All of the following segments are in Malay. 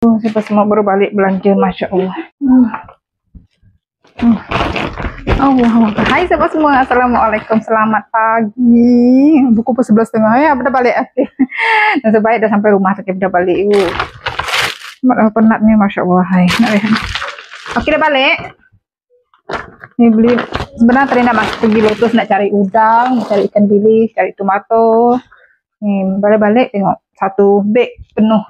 Saya semua baru balik belanja, Masya Allah. Hai sahabat semua, Assalamualaikum, selamat pagi. Pukul 11.30 ya, udah balik. Dan sebaik dah sampai rumah, saya udah balik. Penat nih, Masya Allah. Hai. Oke, udah balik. Ini beli, sebenarnya tadi nak pergi Lotus nak cari udang, cari ikan bilis, cari tomato. Nih, balik-balik tengok satu beg penuh.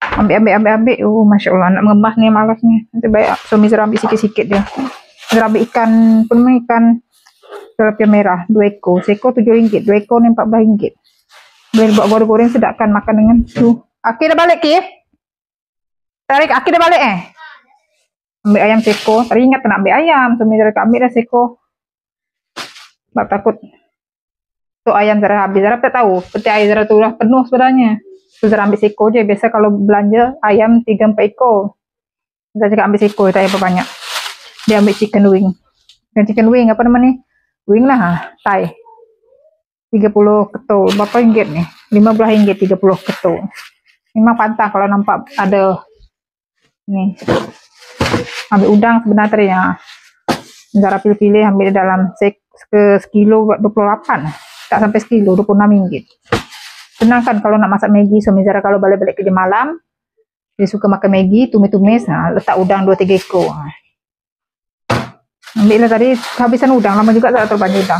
Ambil. Masya Allah, nak mengemas nih malas nih. Nanti baik suami saya ambil sikit-sikit dia. Saya ambil ikan pun, ikan tilapia merah 2 ekor, seekor RM7, 2 ekor ni RM14. Boleh buat goreng-goreng sedapkan makan dengan tu. Aki dah balik Ki? Tarik, Aki dah balik Ambil ayam seekor. Tadi ingat nak ambil ayam, suami saya ambil dah seekor. Sebab takut tu ayam saya habis. Saya tak tahu peti air saya tu dah penuh sebenarnya. Saya ambil seekor je. Biasa kalau belanja ayam 3-4 ekor. Saya cakap ambil seekor, tak apa banyak. Dia ambil chicken wing. Dan chicken wing apa nama ni? Wing lah, Thai. 30 ketul. Berapa ringgit ni? RM15 30 ketul. Memang pantang kalau nampak ada ni. Ambil udang sebenarnya tadi ya. Cara pilih-pilih ambil dalam sekilo 28. Tak sampai sekilo, RM26. Senang kan kalau nak masak Maggi. So Zara kalau balik-balik kerja malam, dia suka makan Maggi, tumis-tumis, letak udang 2-3 ekor. Ambil lah tadi, kehabisan udang, lama juga Zara terbanyak udang.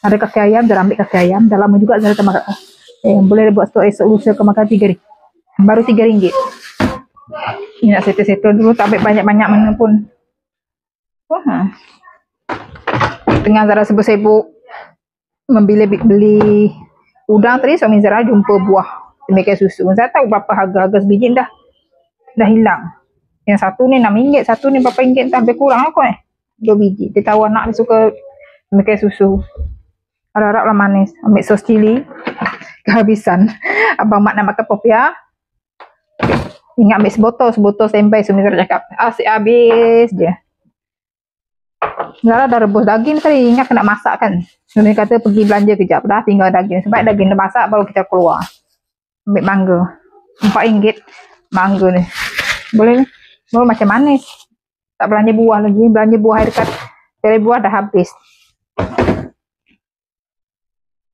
Ada kaki ayam, Zara ambil kaki ayam, dah lama juga Zara termakan. Boleh buat stok esok lusa ke makan RM3. Baru RM3. Ini nak settle-settle dulu, tak ambil banyak-banyak mana pun. Tengah Zara sibuk-sibuk beli udang tadi, suami Zara jumpa buah tembaga susu. Saya tahu berapa harga sebiji dah hilang. Yang satu ni RM6, satu ni berapa ringgit, tak lebih kurang aku 2 biji. Dia tahu anak dia suka tembaga susu. Harap-harap lah manis. Ambil sos cili. Kehabisan. Abang Mak nak makan popia. Ingat ambil sebotol standby. Suami Zara cakap asyik habis je. Zara dah rebus daging tadi, ingat kena masak kan. Suami kata pergi belanja kejap, dah tinggal daging. Sebab daging dah masak baru kita keluar. Ambil mangga RM4 mangga ni. Boleh ni. Baru macam manis. Tak belanja buah lagi. Belanja buah air dekat kedai buah dah habis.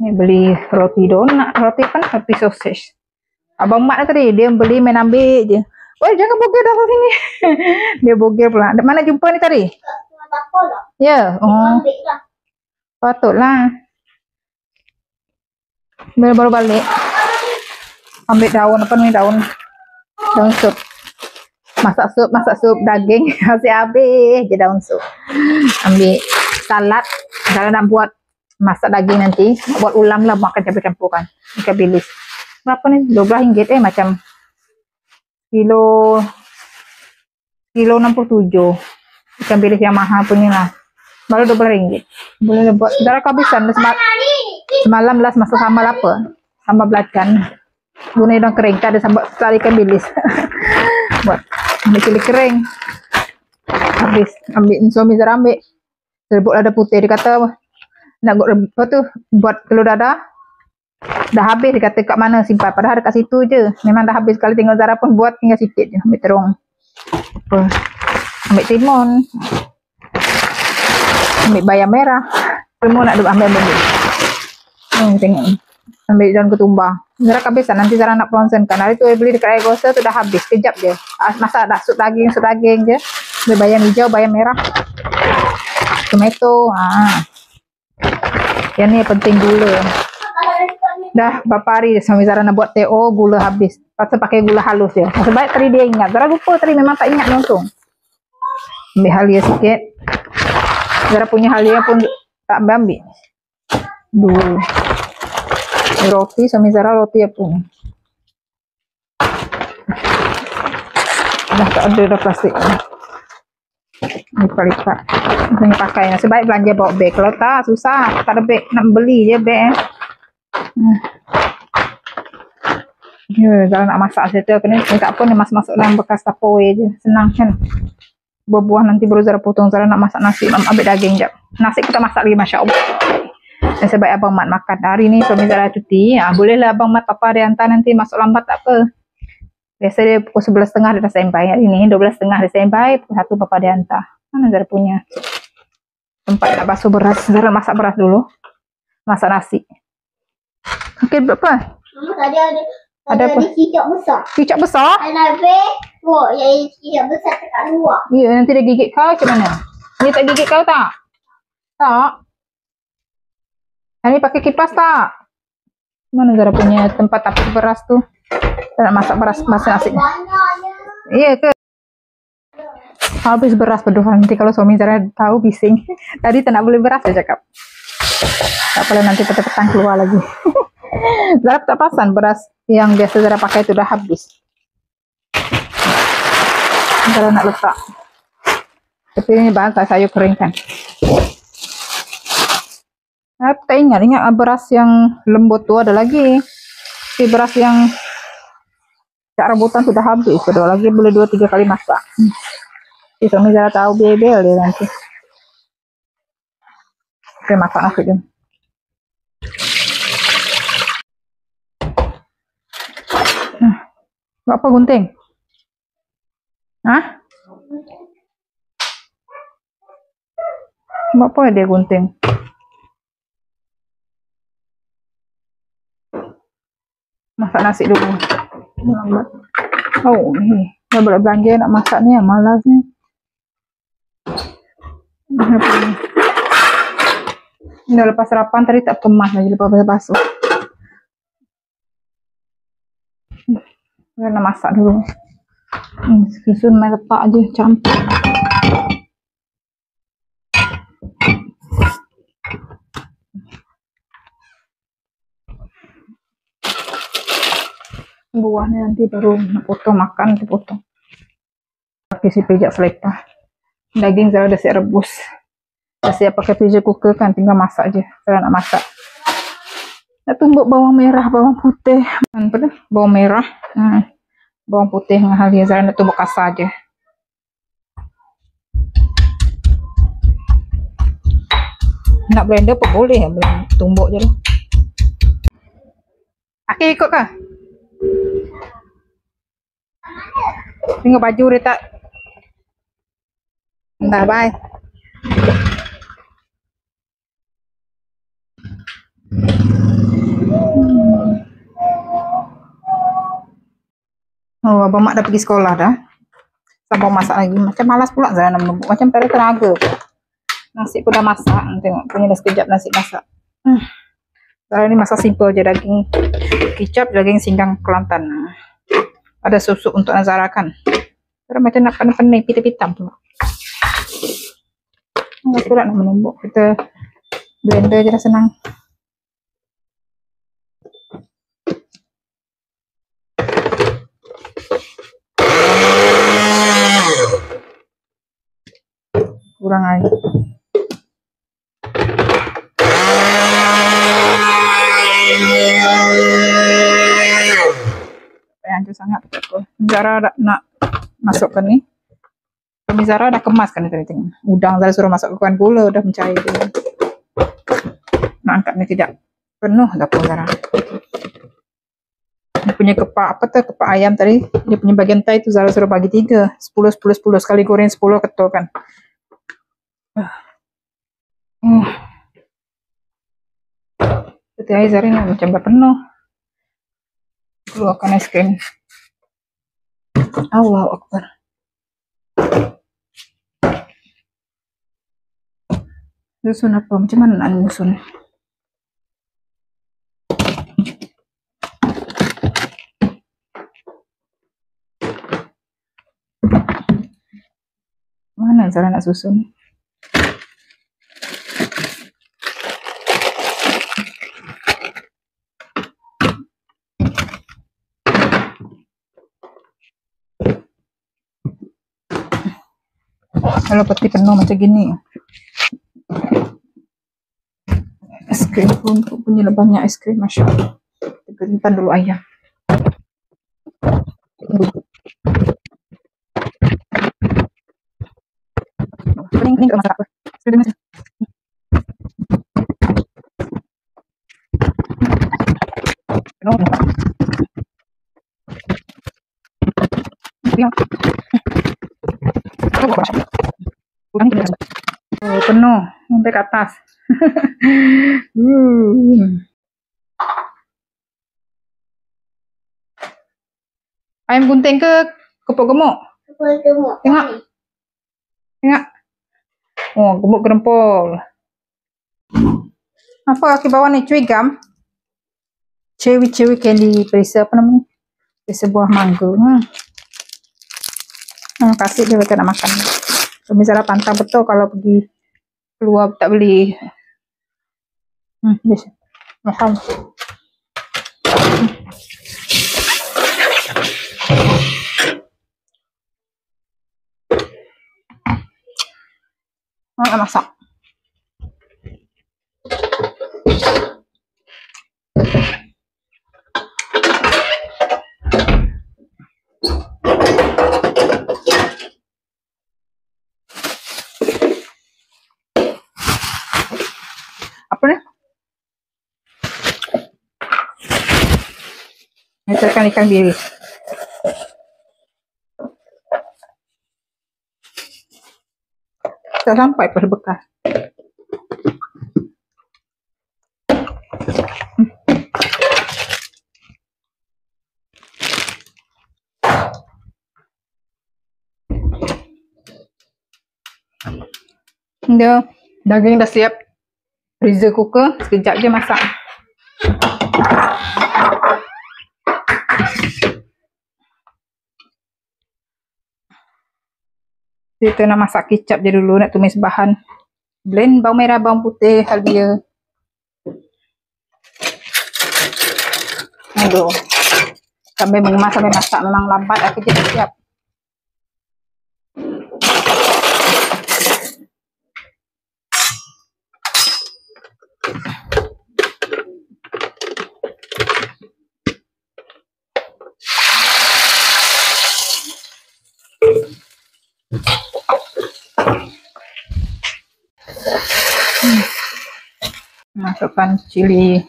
Ni beli roti donat. Roti apa? Roti sausage. Abang Mak tadi dia beli main ambil je. Weh, jangan bogel dah sini. Dia bogel pula. Mana jumpa ni tadi? Ya. Oh. Patutlah. Baru balik. Ambil daun apa ni, daun sup. Masak sup daging. Masih habis je daun sup. Ambil salad. Kalau nak buat masak daging nanti, buat ulam lah, makan campur-campurkan. Ikan bilis. Berapa ni? RM12 macam kilo 67. Ikan bilis yang mahal punya lah. Baru RM12. Boleh buat. Darah kehabisan. Semalam lah masak sambal apa? Sambal belacan. Guna udang kering. Tak ada sambal ikan bilis. Buat. Ambil cili kering. Habis. Ambil suami Zara ambil. Rebut lada putih. Dia kata nak buat telur dadah. Dah habis. Dia kata kat mana simpan. Padahal dekat situ je. Memang dah habis. Sekali tengok Zara pun buat tinggal sikit je. Ambil terung. Ambil timun. Ambil bayam merah. Semua nak ambil. Tengok. Ambil daun ketumbar. Zara kehabisan. Nanti Zara nak pronsenkan. Hari tu beli dekat air gosa tu dah habis. Kejap je. Masak dah sup daging je. Ambil bayam hijau, bayam merah. Tomato. Yang ni penting gula. Dah berapa hari suami Zara nak buat TO, gula habis. Pasal pakai gula halus je. Sebab tadi dia ingat. Zara lupa tadi, memang tak ingat langsung. Ambil halia sikit. Zara punya halia pun tak ambil. Dulu. Roti, suami Zara roti apa ni? Dah tak ada dah plastik. Lipat-lipat. Misalnya pakai. Sebaik belanja bawa beg. Kalau tak, susah. Tak ada beg. Nak beli je beg. Kalau nak masak settle kena tak apa ni, masuk dalam bekas Tupperware je. Senang kan. Buah-buah nanti baru Zara potong. Zara nak masak nasi, ambil daging jap. Nasi kita masak lagi, Masya Allah. Dan sebab Abang Mat makan. Hari ni suami Zara cuti. Bolehlah Abang Mat papa dia hantar nanti masuk lambat tak apa. Biasa dia pukul 11.30 dia dah standby. Hari ni 12.30 dia standby, pukul 1 bapak dia hantar. Mana Zara punya tempat nak basuh beras. Zara masak beras dulu. Masak nasi. Okey, berapa? Mama tadi ada apa? cicak besar. Cicak besar? Yang cicak besar dekat luar. Ya, nanti dia gigit kau macam mana? Dia tak gigit kau tak? Tak. Hari ni pakai kipas tak? Mana Zara punya tempat tapis beras tu? Kita nak masak beras, masak nasi. Banyaknya. Iya ke? Habis beras berdoa. Nanti kalau suami Zara tahu bising. Tadi tak nak beli beras saya cakap. Tak boleh nanti petang-petang keluar lagi. Zara tak perasan beras yang biasa Zara pakai itu dah habis. Zara nak letak. Tapi ini bahan sayur keringkan. Aku tak ingat beras yang lembut tu ada lagi. Si beras yang cak rebutan sudah habis. Sudah lagi boleh 2-3 kali masak. Si suami Zara tahu bebel dia nanti. Oke, masak nasi dulu. Apa gunting? Hah? Apa dia gunting? Masak nasi dulu. Lambat. Oh, ni. Dah belanja nak masak ni, malas ni. Ini lepas sarapan tadi tak kemas lagi, lepas basuh. Nak masak dulu. Susun main letak aja, campur. Buahnya nanti baru nak potong, makan nanti potong. Pakai si pijak selipah. Daging Zara dah siap rebus. Dah siap pakai pressure cooker kan, tinggal masak aja. Zara nak masak. Nak tumbuk bawang merah, bawang putih. Apa dah? Bawang merah. Bawang putih dengan halia. Zara nak tumbuk kasar aja. Nak blender pun boleh, tumbuk je lah. Aki ikut kah? Tengok baju dia tak. Entah, bye. Oh, abang mak dah pergi sekolah dah. Sampai masak lagi. Macam malas pula Zara nak menumbuk. Macam tak ada tenaga. Nasi pun dah masak. Tengok, punya dah sekejap nasi masak. Zara ni masak simple je. Daging kicap, daging singgang Kelantan. Ada susu untuk Zara kan. Zara macam nak pening-pening, pitam-pitam pula. Nggak surat nak menumbuk. Kita blender je dah senang. Kurang air. Hancur sangat. Zara nak masukkan ni. Suami Zara dah kemaskan ni tadi tengok. Udang Zara suruh masukkan gula, dah mencair dia. Nak angkat ni tidak penuh dapur Zara. Dia punya kepak apa tu, kepak ayam tadi, dia punya bagian tai tu Zara suruh bagi 3, 10 sekali goreng 10 ketul kan. Seperti air Zara ni macam dah penuh. Keluarkan es krim. Allahu Akbar. Susun apa? Macam mana nak nyusun? Mana cara nak susun? Kalau peti penuh macam gini. Es krim pun punya banyak es krim, Masya Allah. Kita simpan dulu ayam. Ini ke masak apa? Sudah masih. Oh, penuh sampai ke atas. Ayam gunting ke kepok gemuk? Kepala gemuk. Tengok. Tengok. Oh, gemuk gerempol. Apa ke bawah ni? Cuy gam? Cewi candy perisa apa namanya? Perisa buah mangga. Kasih dia nak makan. Misalnya pantang betul kalau pergi keluar tak beli. Yes. Mahal. Nak masak. Apa ni? Ini ikan bilis. Tak sampai perbekas. Dia daging dah siap. Freezer cooker, sekejap je masak. Kita nak masak kicap je dulu, nak tumis bahan. Blend bawang merah, bawang putih, haldia. Aduh. Sampai mengemas, sampai masak memang lambat, aku je dah siap. Masukkan cili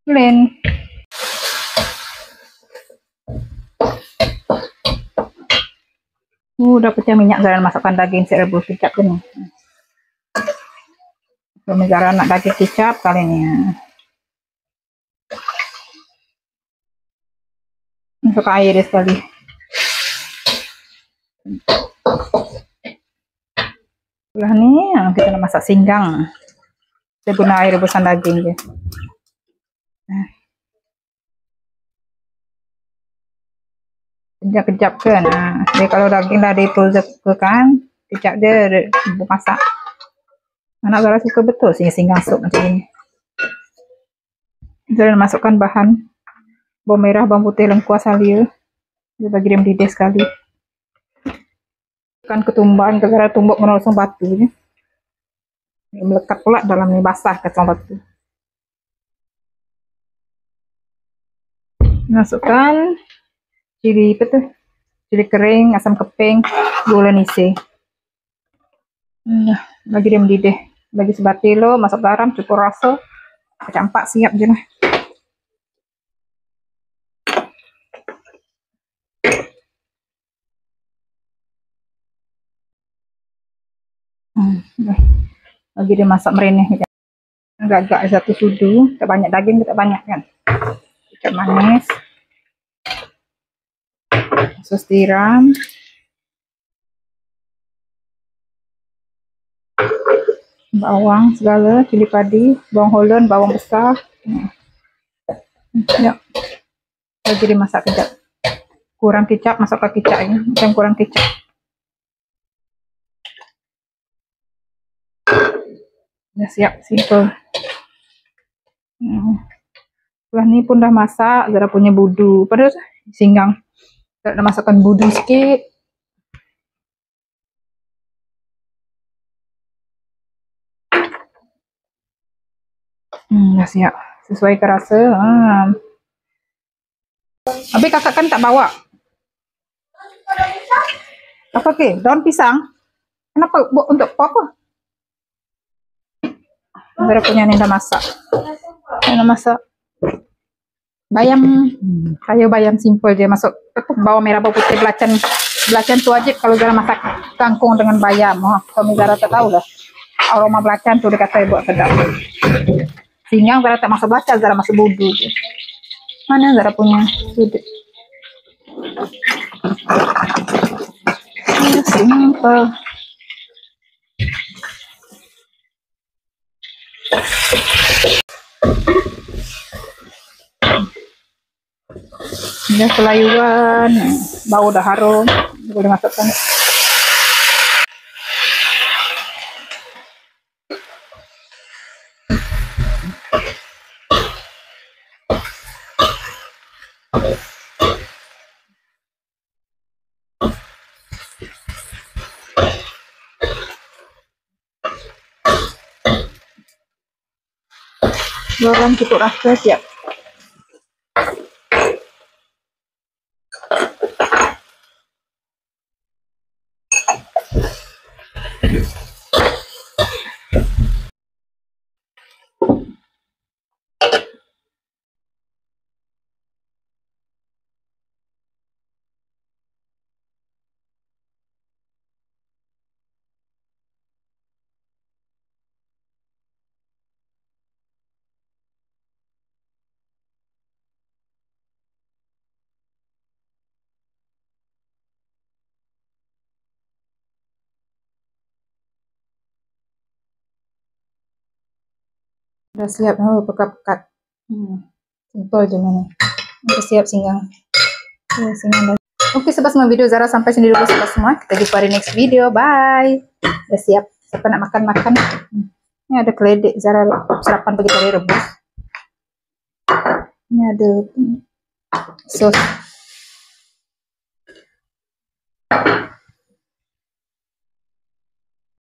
blend. Udah pecah minyak, Zara masukkan daging saya rebus kicap ni. Zara nak daging kicap kali ni. Masuk air dia sekali. Sebelah ni kita nak masak singgang. Saya guna air rebusan daging je. Kejap-kejap kan. Jadi kalau daging dah dipulsekan, kejap dia masak. Anak Zara suka betul singgang sup macam ni. Zara masukkan bahan bawang merah, bawang putih, lengkuas, halia. Dia bagi dia mendidih sekali. Kan ketumbar, Zara tumbuk menolong batu je. Melekat pula dalam ni, basah kacang batu. Masukkan cili apa tu? Cili kering, asam keping, gula nisi. Bagi dia mendidih. Bagi sebatil lo, masuk garam, cukup rasa. Campak siap je lah. Bagi dia masak merenih. Agak-agak satu sudu. Tak banyak daging, tak banyak kan. Kecap manis. Sos tiram. Bawang segala, cili padi, bawang holland, bawang besar. Ya. Bagi dia masak kejap. Kurang kicap, masukkan kicap ya. Macam kurang kicap. Dah siap, simple. Setelah ni pun dah masak, Zara punya budu. Padahal singgang. Zara dah masukkan budu sikit. Dah siap. Sesuaikan rasa. Habis kakak kan tak bawa. Apa ke? Daun pisang? Kenapa? Untuk apa? Zara punya ni dah masak. Dah masak. bayam, kayu bayam simple aja, masuk bawang merah, bawang putih, belacan. Belacan tuh wajib kalau Zara masak kangkung dengan bayam. Oh, suami Zara tak tahu lah. Aroma belacan tuh dikata ibu sedap. Singgang Zara tak masuk belacan, Zara masuk budu. Mana Zara punya budu? Simple. Ini kelayuan, bau udah harum, boleh masukkan. Garam cukup rasa siap. Udah siap, pekat-pekat. Simple aja ini. Udah siap singgang. Ya, singgang. Oke, sobat semua, video Zara sampai sini dulu sobat semua. Kita jumpa di next video. Bye. Udah siap. Siapa nak makan-makan? Ini ada keledek Zara sarapan pagi tadi rebus. Ini ada sos